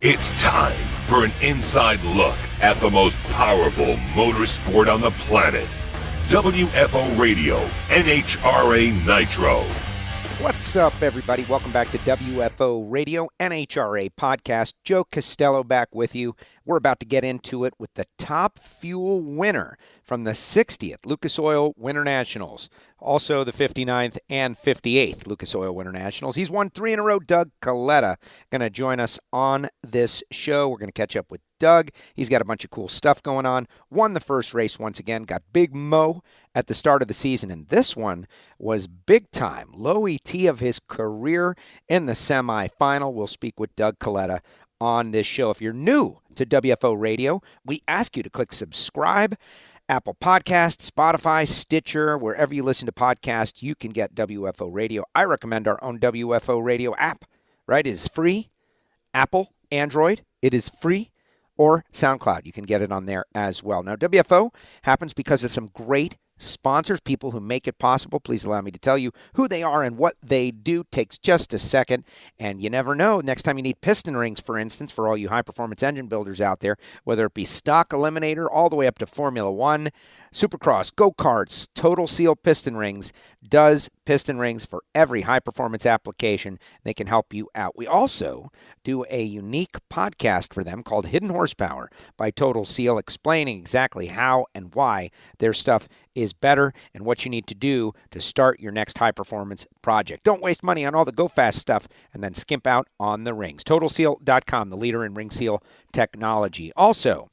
It's time for an inside look at the most powerful motorsport on the planet. WFO Radio NHRA Nitro. What's up, everybody? Welcome back to WFO Radio NHRA Podcast. Joe Costello back with you. We're about to get into it with the top fuel winner from the 60th Lucas Oil Winternationals. Also the 59th and 58th Lucas Oil Winternationals. He's won 3 in a row. Doug Kalitta going to join us on this show. We're going to catch up with Doug. He's got a bunch of cool stuff going on. Won the first race once again. Got Big Mo at the start of the season. And this one was big time. Low ET of his career in the semifinal. We'll speak with Doug Kalitta on this show. If you're new to WFO Radio, we ask you to click subscribe. Apple Podcasts, Spotify, Stitcher, wherever you listen to podcasts, you can get WFO Radio. I recommend our own WFO Radio app, right? It is free. Apple, Android, it is free. Or SoundCloud. You can get it on there as well. Now, WFO happens because of some great sponsors, people who make it possible. Please allow me to tell you who they are and what they do. Takes just a second, and you never know. Next time you need piston rings, for instance, for all you high-performance engine builders out there, whether it be stock eliminator all the way up to Formula One, Supercross, go-karts, Total Seal piston rings does piston rings for every high-performance application. They can help you out. We also do a unique podcast for them called Hidden Horsepower by Total Seal, explaining exactly how and why their stuff is better and what you need to do to start your next high-performance project. Don't waste money on all the go-fast stuff and then skimp out on the rings. TotalSeal.com, the leader in ring seal technology. Also,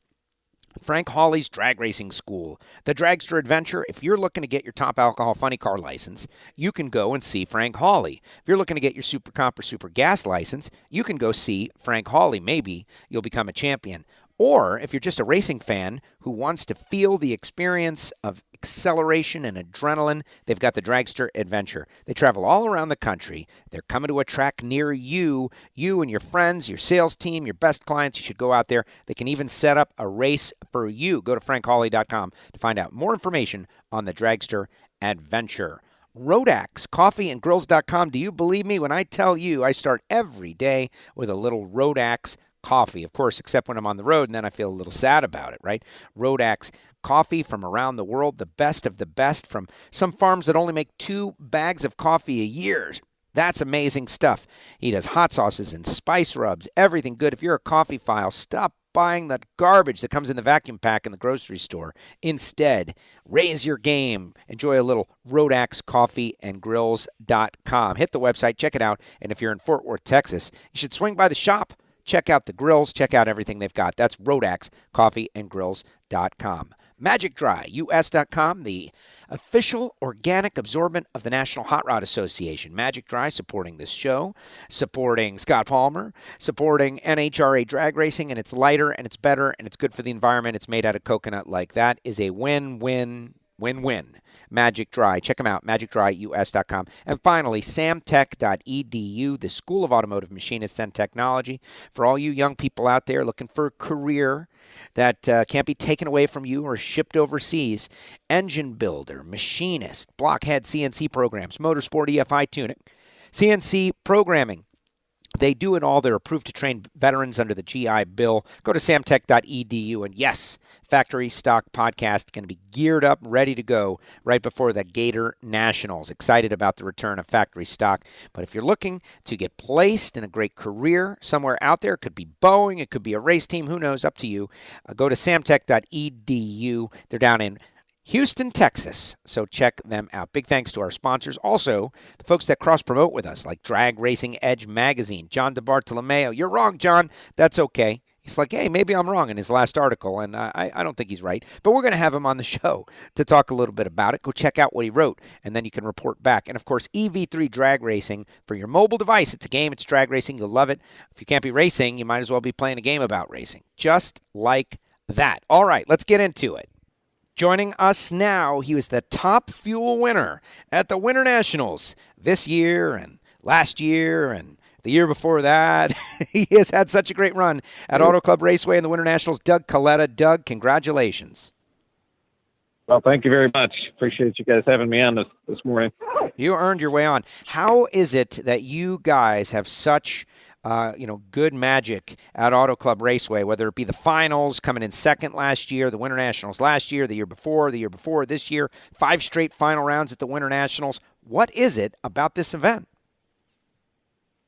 Frank Hawley's Drag Racing School, the Dragster Adventure. If you're looking to get your top alcohol funny car license, you can go and see Frank Hawley. If you're looking to get your Super Comp or Super Gas license, you can go see Frank Hawley. Maybe you'll become a champion. Or if you're just a racing fan who wants to feel the experience of acceleration and adrenaline, they've got the Dragster Adventure. They travel all around the country. They're coming to a track near you. You and your friends, your sales team, your best clients, you should go out there. They can even set up a race for you. Go to frankhawley.com to find out more information on the Dragster Adventure. Rodax, coffeeandgrills.com. Do you believe me when I tell you I start every day with a little Rodax coffee? Of course, except when I'm on the road, and then I feel a little sad about it, right? Rodax coffee from around the world, the best of the best from some farms that only make 2 bags of coffee a year. That's amazing stuff. He does hot sauces and spice rubs, everything good. If you're a coffee file, stop buying that garbage that comes in the vacuum pack in the grocery store. Instead, raise your game. Enjoy a little Rodax coffeeandgrills.com. Hit the website, check it out, and if you're in Fort Worth, Texas, you should swing by the shop. Check out the grills. Check out everything they've got. That's Rodax coffeeandgrills.com. MagicDryUS.com, the official organic absorbent of the National Hot Rod Association. Magic Dry supporting this show, supporting Scott Palmer, supporting NHRA drag racing, and it's lighter and it's better and it's good for the environment. It's made out of coconut. Like that is a win-win. Win-win. Magic Dry. Check them out, magicdryus.com. And finally, samtech.edu, the School of Automotive Machinists and Technology. For all you young people out there looking for a career that can't be taken away from you or shipped overseas, engine builder, machinist, blockhead CNC programs, motorsport EFI tuning, CNC programming. They do it all. They're approved to train veterans under the GI Bill. Go to samtech.edu. And yes, Factory Stock Podcast can be geared up, ready to go right before the Gator Nationals. Excited about the return of Factory Stock. But if you're looking to get placed in a great career somewhere out there, it could be Boeing, it could be a race team, who knows, up to you. Go to samtech.edu. They're down in Houston, Texas, so check them out. Big thanks to our sponsors. Also, the folks that cross-promote with us, like Drag Racing Edge Magazine, John DeBartolomeo. You're wrong, John. That's okay. He's like, hey, maybe I'm wrong in his last article, and I don't think he's right. But we're going to have him on the show to talk a little bit about it. Go check out what he wrote, and then you can report back. And, of course, EV3 Drag Racing for your mobile device. It's a game. It's drag racing. You'll love it. If you can't be racing, you might as well be playing a game about racing. Just like that. All right, let's get into it. Joining us now, he was the top fuel winner at the Winternationals this year and last year and the year before that. He has had such a great run at Auto Club Raceway and the Winternationals. Doug Kalitta. Doug, congratulations. Well, thank you very much. Appreciate you guys having me on this morning. You earned your way on. How is it that you guys have such good magic at Auto Club Raceway, whether it be the finals, coming in second last year, the Winter Nationals last year, the year before, this year, 5 straight final rounds at the Winter Nationals. What is it about this event?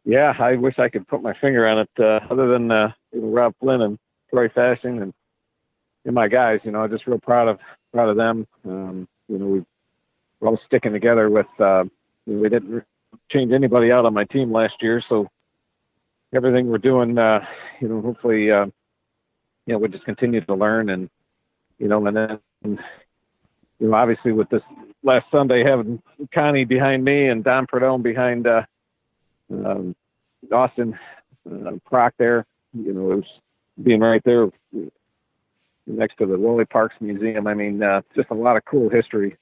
Yeah, I wish I could put my finger on it. Other than Rob Flynn and Troy Fashing and my guys, just real proud of them. We're all sticking together with. We didn't change anybody out on my team last year, so everything we're doing, hopefully, we just continue to learn and then obviously with this last Sunday having Connie behind me and Don Perdome behind Austin Proc there, it was being right there next to the Wally Parks Museum. I mean, just a lot of cool history.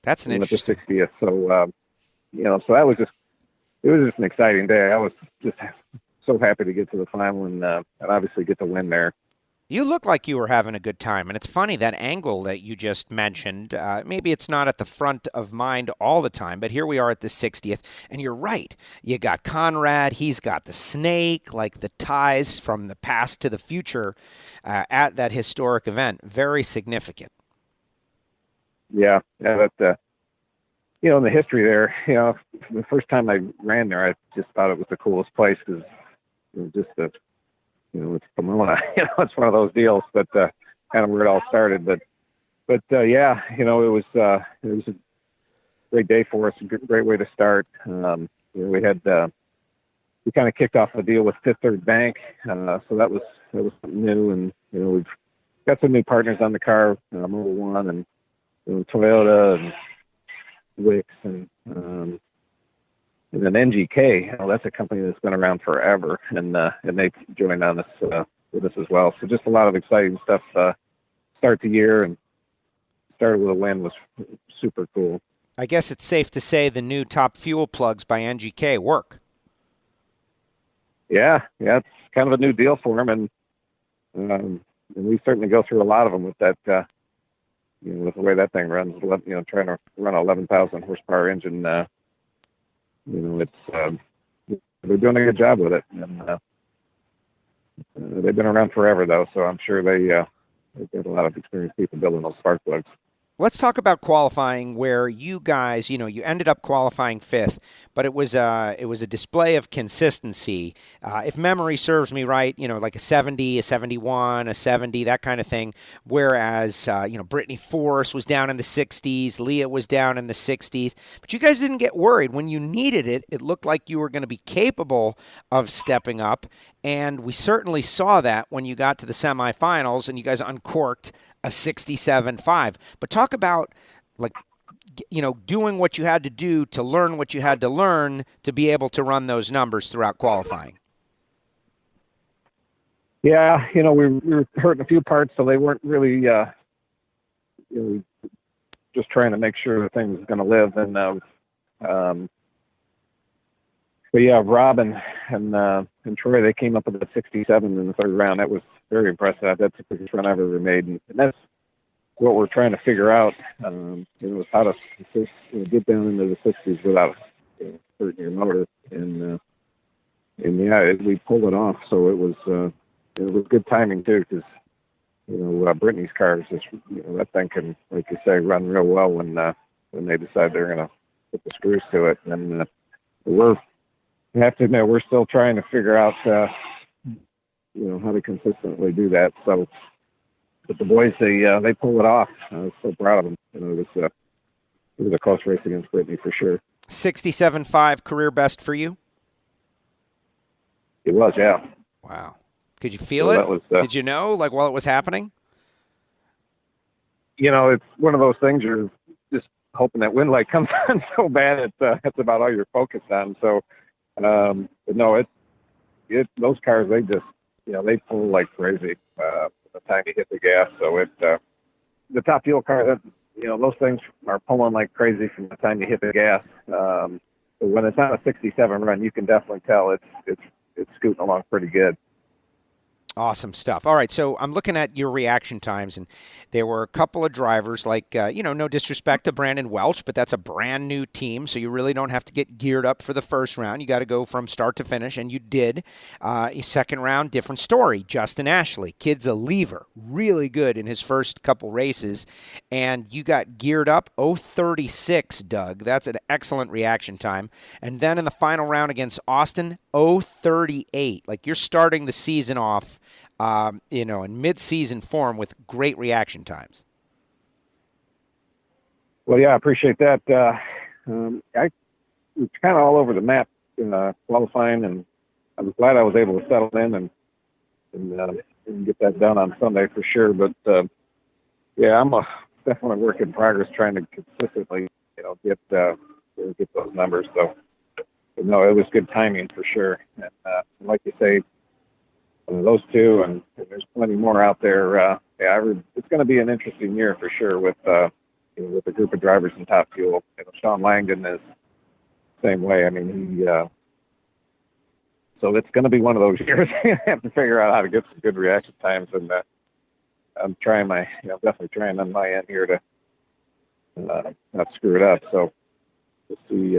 That's an interesting. With the 60th. So, so that was it was just an exciting day. I was just so happy to get to the final and obviously get the win there. You look like you were having a good time, and it's funny, that angle that you just mentioned, maybe it's not at the front of mind all the time, but here we are at the 60th, and you're right. You got Conrad, he's got the snake, like the ties from the past to the future at that historic event. Very significant. Yeah, that, in the history there, the first time I ran there, I just thought it was the coolest place because just the it's Pomona. It's one of those deals, but kind of where it all started. But yeah, it was a great day for us, a great way to start. We had we kind of kicked off the deal with Fifth Third Bank, so that was something new, and we've got some new partners on the car, Mobil One and Toyota and Wix and then NGK, that's a company that's been around forever, and they joined on us with us as well. So just a lot of exciting stuff. Start the year and started with a win was super cool. I guess it's safe to say the new top fuel plugs by NGK work. Yeah, it's kind of a new deal for them, and we certainly go through a lot of them with that. With the way that thing runs, trying to run an 11,000 horsepower engine. It's they're doing a good job with it, and they've been around forever though, so I'm sure they've got a lot of experienced people building those spark plugs. Let's talk about qualifying, where you guys, you ended up qualifying 5th, but it was a display of consistency. If memory serves me right, like a 70, a 71, a 70, that kind of thing. Whereas, Brittany Force was down in the 60s, Leah was down in the 60s, but you guys didn't get worried. When you needed it, it looked like you were going to be capable of stepping up, and we certainly saw that when you got to the semifinals and you guys uncorked a 67.5. But talk about, doing what you had to do to learn what you had to learn to be able to run those numbers throughout qualifying. Yeah, we were hurting a few parts, so they weren't really, just trying to make sure the thing was going to live. And, but yeah, Rob and Troy, they came up with a 67 in the third round. That was very impressive. That's the quickest run I've ever made, and that's what we're trying to figure out. Is how to get down into the 60s without hurting your motor, and yeah, we pulled it off. So it was good timing too, because Brittany's car is just that thing can, like you say, run real well when they decide they're going to put the screws to it, and I have to admit, we're still trying to figure out, how to consistently do that. So, but the boys, they pull it off. I was so proud of them. It was a close race against Brittany for sure. 67.5 career best for you? It was, yeah. Wow. Could you feel it? Did you know, while it was happening? It's one of those things you're just hoping that wind light comes on so bad it's about all you're focused on. So, but no, those cars, they just, they pull like crazy the time you hit the gas. So the top fuel car, that those things are pulling like crazy from the time you hit the gas. But when it's on a 67 run, you can definitely tell it's scooting along pretty good. Awesome stuff. All right, so I'm looking at your reaction times, and there were a couple of drivers, like, no disrespect to Brandon Welch, but that's a brand new team, so you really don't have to get geared up for the first round. You got to go from start to finish, and you did. Second round, different story. Justin Ashley, kid's a lever, really good in his first couple races, and you got geared up 0:36, Doug. That's an excellent reaction time. And then in the final round against Austin, 0:38. Like, you're starting the season off in mid-season form with great reaction times. Well, yeah, I appreciate that. I was kind of all over the map in qualifying, and I was glad I was able to settle in and get that done on Sunday for sure. But yeah, I'm definitely a work in progress trying to consistently, get those numbers. So, no, it was good timing for sure. And like you say, those two, and there's plenty more out there. It's going to be an interesting year for sure with a group of drivers in Top Fuel. Sean Langdon is the same way. I mean, so it's going to be one of those years. I have to figure out how to get some good reaction times, and I'm trying definitely trying on my end here to not screw it up. So we'll see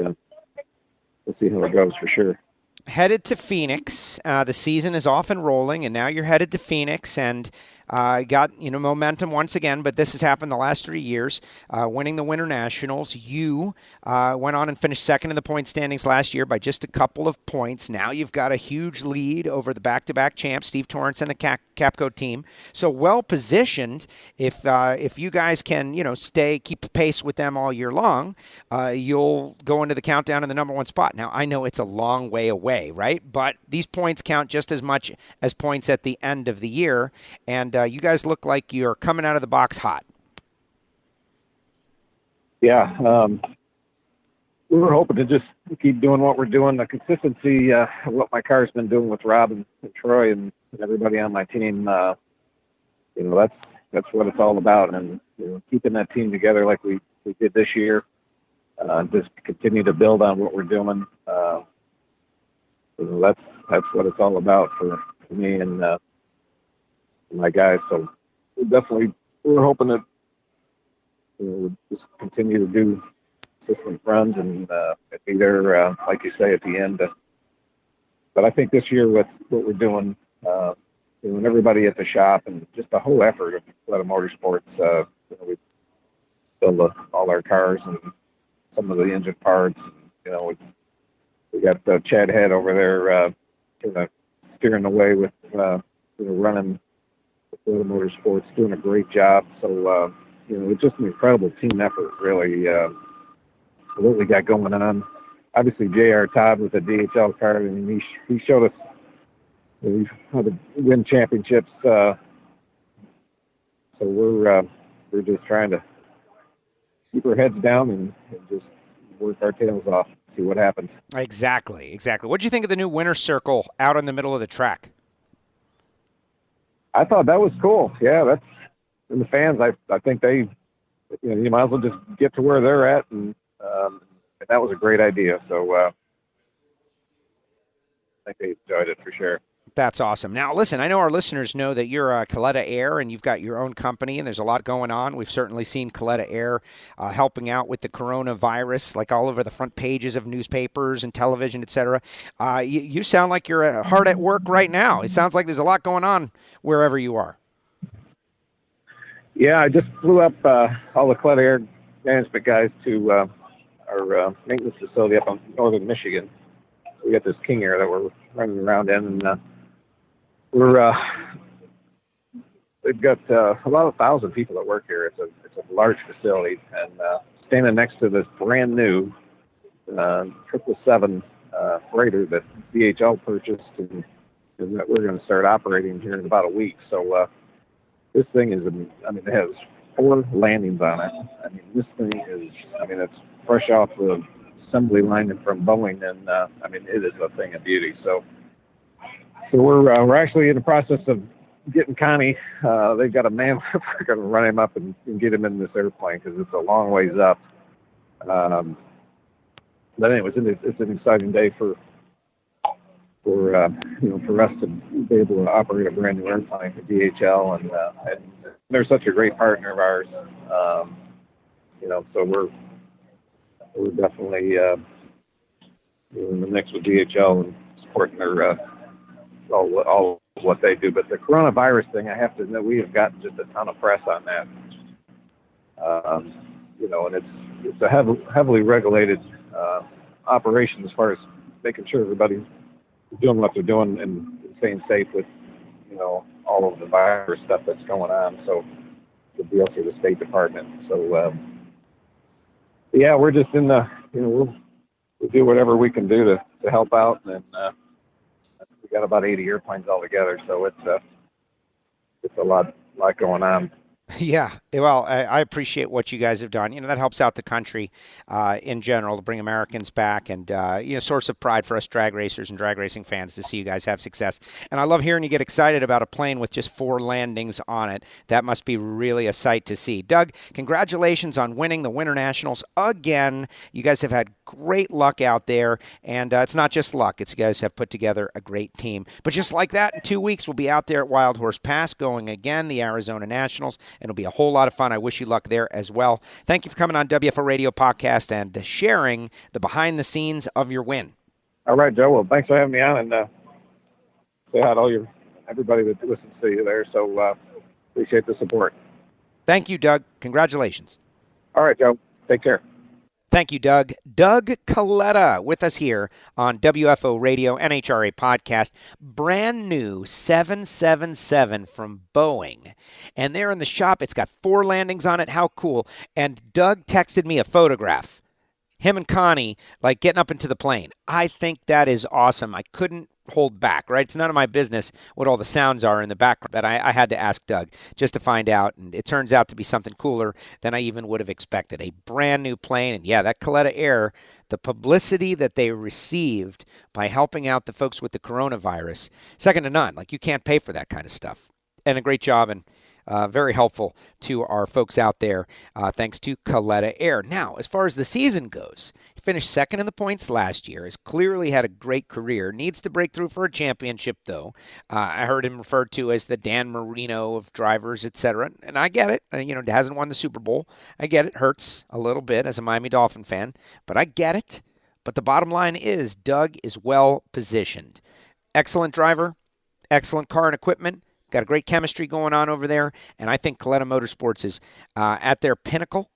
how it goes for sure. Headed to Phoenix. The season is off and rolling, and now you're headed to Phoenix, and got momentum once again. But this has happened the last 3 years. Winning the Winter Nationals, you went on and finished second in the point standings last year by just a couple of points. Now you've got a huge lead over the back-to-back champs, Steve Torrance and the Capco team. So well positioned. If you guys can keep pace with them all year long, you'll go into the countdown in the number one spot. Now I know it's a long way away, right? But these points count just as much as points at the end of the year, and you guys look like you're coming out of the box hot. Yeah, we were hoping to just keep doing what we're doing. The consistency, what my car's been doing with Rob and Troy and everybody on my team, that's what it's all about. And keeping that team together like we did this year, just continue to build on what we're doing. That's what it's all about for me and my guys. So we're hoping that we'll just continue to do consistent runs and be there, like you say, at the end. But I think this year with what we're doing, and everybody at the shop and just the whole effort of Kalitta Motorsports, we build all our cars and some of the engine parts. We got Chad Head over there steering the way with running Kalitta Motorsports, doing a great job. So it's just an incredible team effort, really. What we got going on. Obviously, J.R. Todd with the DHL car, and he showed us how to win championships. So we're just trying to keep our heads down and just work our tails off, see what happens. Exactly. What did you think of the new winner circle out in the middle of the track? I thought that was cool. Yeah, that's, and the fans, I think they, you might as well just get to where they're at, and that was a great idea. So I think they enjoyed it for sure. That's awesome. Now, listen, I know our listeners know that you're Kalitta Air and you've got your own company, and there's a lot going on. We've certainly seen Kalitta Air helping out with the coronavirus, like all over the front pages of newspapers and television, et cetera. You sound like you're hard at work right now. It sounds like there's a lot going on wherever you are. Yeah, I just flew up all the Kalitta Air management guys to our maintenance facility up in northern Michigan. We got this King Air that we're running around in, and they've got about 1,000 people that work here. It's a large facility, and standing next to this brand new 777 freighter that DHL purchased, and that we're going to start operating here in about a week. So this thing is, it has 4 landings on it. This thing is, it's fresh off the assembly line from Boeing, and it is a thing of beauty. So we're actually in the process of getting Connie. They've got a man. We're going to run him up and get him in this airplane because it's a long ways up. But anyways, it's an exciting day for for us to be able to operate a brand new airplane for DHL, and they're such a great partner of ours. So we're definitely in the mix with DHL and supporting their all of what they do. But the coronavirus thing, I have to admit, we have gotten just a ton of press on that. And it's a heavily regulated operation as far as making sure everybody's doing what they're doing and staying safe with, all of the virus stuff that's going on. So the deal for the State Department. So, we're just in the, we'll do whatever we can do to help out. And we got about 80 airplanes altogether. So it's a lot going on. Yeah, well, I appreciate what you guys have done. That helps out the country in general to bring Americans back, and source of pride for us drag racers and drag racing fans to see you guys have success. And I love hearing you get excited about a plane with just 4 landings on it. That must be really a sight to see. Doug, congratulations on winning the Winternationals again. You guys have had great luck out there, and it's not just luck. It's you guys have put together a great team. But just like that, in 2 weeks, we'll be out there at Wild Horse Pass going again, the Arizona Nationals. It'll be a whole lot of fun. I wish you luck there as well. Thank you for coming on WFO Radio Podcast and sharing the behind the scenes of your win. All right, Joe. Well, thanks for having me on, and say hi to everybody that listens to you there. So appreciate the support. Thank you, Doug. Congratulations. All right, Joe. Take care. Thank you, Doug. Doug Kalitta with us here on WFO Radio NHRA Podcast. Brand new 777 from Boeing. And there in the shop, it's got 4 landings on it. How cool. And Doug texted me a photograph. Him and Connie, getting up into the plane. I think that is awesome. I couldn't hold back, right? It's none of my business what all the sounds are in the background, but I had to ask Doug just to find out, and it turns out to be something cooler than I even would have expected. A brand new plane, and yeah, that Kalitta Air, the publicity that they received by helping out the folks with the coronavirus, second to none. You can't pay for that kind of stuff. And a great job, and very helpful to our folks out there, thanks to Kalitta Air. Now, as far as the season goes, he finished second in the points last year, has clearly had a great career, needs to break through for a championship, though. I heard him referred to as the Dan Marino of drivers, etc., and I get it. Hasn't won the Super Bowl. I get it. Hurts a little bit as a Miami Dolphin fan, but I get it. But the bottom line is Doug is well positioned. Excellent driver, excellent car and equipment, got a great chemistry going on over there, and I think Kalitta Motorsports is at their pinnacle.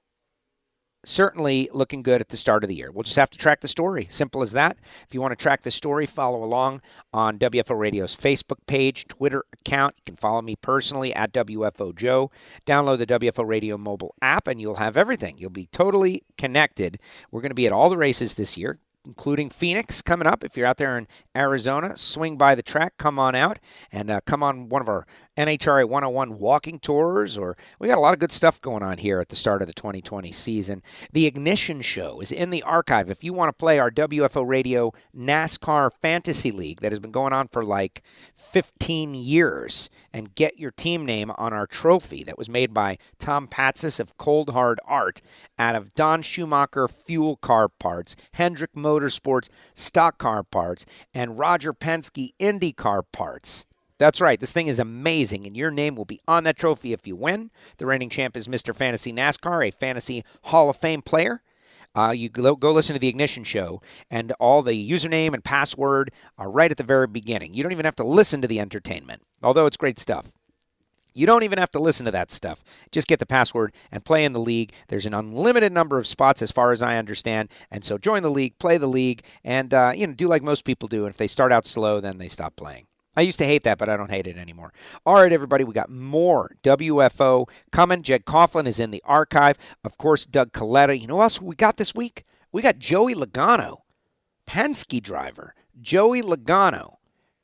Certainly looking good at the start of the year. We'll just have to track the story. Simple as that. If you want to track the story, follow along on WFO Radio's Facebook page, Twitter account. You can follow me personally at WFO Joe. Download the WFO Radio mobile app, and you'll have everything. You'll be totally connected. We're going to be at all the races this year, including Phoenix coming up. If you're out there in Arizona, swing by the track, come on out, and come on one of our NHRA 101 walking tours, or we got a lot of good stuff going on here at the start of the 2020 season. The Ignition Show is in the archive. If you want to play our WFO Radio NASCAR Fantasy League that has been going on for 15 years and get your team name on our trophy that was made by Tom Patsis of Cold Hard Art out of Don Schumacher Fuel Car Parts, Hendrick Motorsports Stock Car Parts, and Roger Penske IndyCar Parts. That's right. This thing is amazing, and your name will be on that trophy if you win. The reigning champ is Mr. Fantasy NASCAR, a Fantasy Hall of Fame player. You go listen to the Ignition Show, and all the username and password are right at the very beginning. You don't even have to listen to the entertainment, although it's great stuff. You don't even have to listen to that stuff. Just get the password and play in the league. There's an unlimited number of spots as far as I understand, and so join the league, play the league, and do like most people do, and if they start out slow, then they stop playing. I used to hate that, but I don't hate it anymore. All right, everybody, we got more WFO coming. Jed Coughlin is in the archive. Of course, Doug Kalitta. You know what else we got this week? We got Joey Logano, Penske driver. Joey Logano.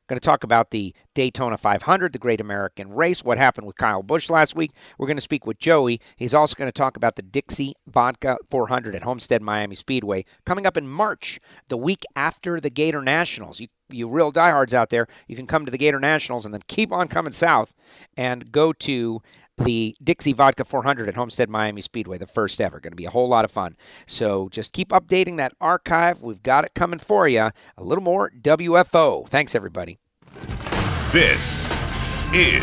Going to talk about the Daytona 500, the Great American Race, what happened with Kyle Busch last week. We're going to speak with Joey. He's also going to talk about the Dixie Vodka 400 at Homestead Miami Speedway coming up in March, the week after the Gator Nationals. You real diehards out there, you can come to the Gator Nationals and then keep on coming south and go to the Dixie Vodka 400 at Homestead Miami Speedway, the first ever. Going to be a whole lot of fun. So just keep updating that archive. We've got it coming for you. A little more WFO. Thanks, everybody. This is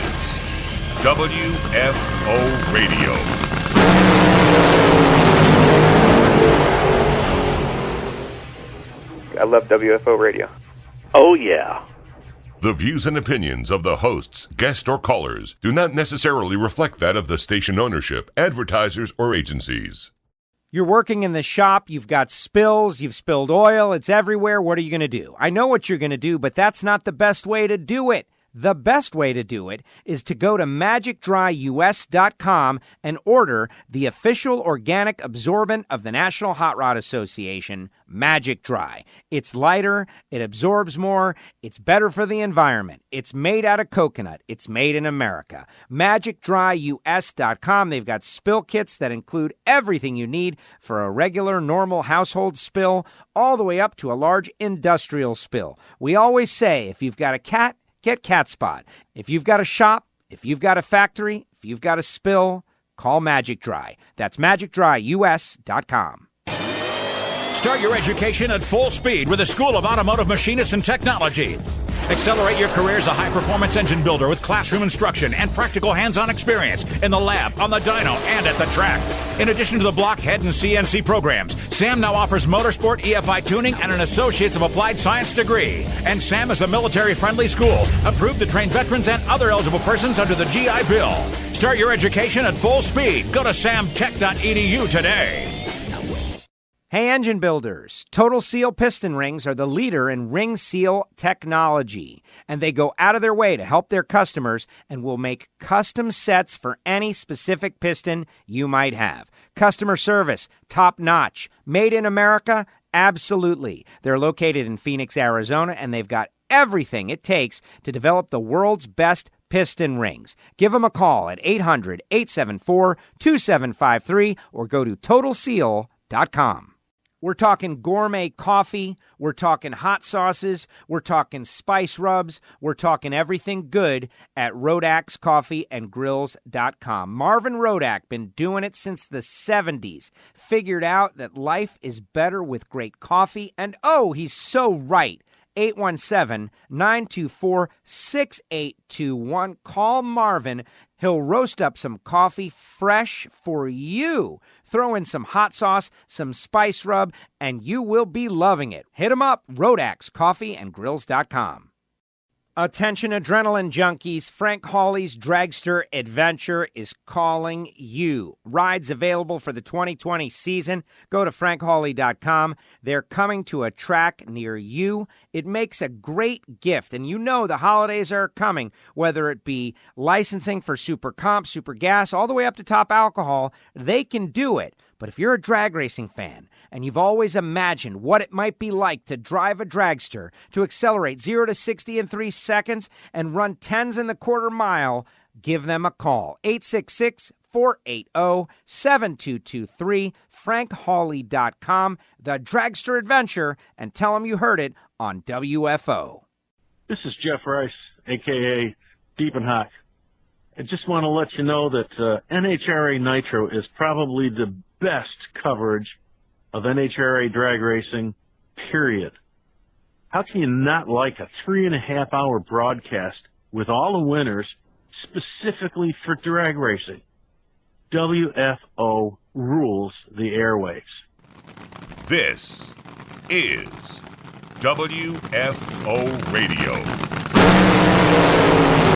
WFO Radio. I love WFO Radio. Oh, yeah. The views and opinions of the hosts, guests, or callers do not necessarily reflect that of the station ownership, advertisers, or agencies. You're working in the shop, you've got spills, you've spilled oil, it's everywhere. What are you going to do? I know what you're going to do, but that's not the best way to do it. The best way to do it is to go to magicdryus.com and order the official organic absorbent of the National Hot Rod Association, Magic Dry. It's lighter, it absorbs more, it's better for the environment. It's made out of coconut. It's made in America. magicdryus.com. They've got spill kits that include everything you need for a regular, normal household spill, all the way up to a large industrial spill. We always say, if you've got a cat, get Cat Spot. If you've got a shop, if you've got a factory, if you've got a spill, call Magic Dry. That's magicdryus.com. Start your education at full speed with the School of Automotive Machinists and Technology. Accelerate your career as a high-performance engine builder with classroom instruction and practical hands-on experience in the lab, on the dyno, and at the track. In addition to the block, head, and CNC programs, SAM now offers motorsport, EFI tuning, and an Associates of Applied Science degree. And SAM is a military-friendly school, approved to train veterans and other eligible persons under the GI Bill. Start your education at full speed. Go to samtech.edu today. Hey, engine builders, Total Seal piston rings are the leader in ring seal technology, and they go out of their way to help their customers and will make custom sets for any specific piston you might have. Customer service, top notch. Made in America? Absolutely. They're located in Phoenix, Arizona, and they've got everything it takes to develop the world's best piston rings. Give them a call at 800-874-2753 or go to TotalSeal.com. We're talking gourmet coffee, we're talking hot sauces, we're talking spice rubs, we're talking everything good at RodakCoffeeandGrills.com. Marvin Rodak, been doing it since the 70s, figured out that life is better with great coffee, and oh, he's so right. 817-924-6821. Call Marvin. He'll roast up some coffee fresh for you. Throw in some hot sauce, some spice rub, and you will be loving it. Hit him up, RodakCoffeeandGrills.com. Attention adrenaline junkies, Frank Hawley's Dragster Adventure is calling you. Rides available for the 2020 season. Go to frankhawley.com. They're coming to a track near you. It makes a great gift, and you know the holidays are coming, whether it be licensing for super comp, super gas, all the way up to top alcohol, they can do it. But if you're a drag racing fan and you've always imagined what it might be like to drive a dragster, to accelerate 0 to 60 in 3 seconds and run 10s in the quarter mile, give them a call. 866-480-7223, frankhawley.com, the Dragster Adventure, and tell them you heard it on WFO. This is Jeff Rice, a.k.a. Deep and Hot. I just want to let you know that NHRA Nitro is probably the best coverage of NHRA drag racing, period. How can you not like a 3.5-hour broadcast with all the winners specifically for drag racing? WFO rules the airwaves. This is WFO Radio.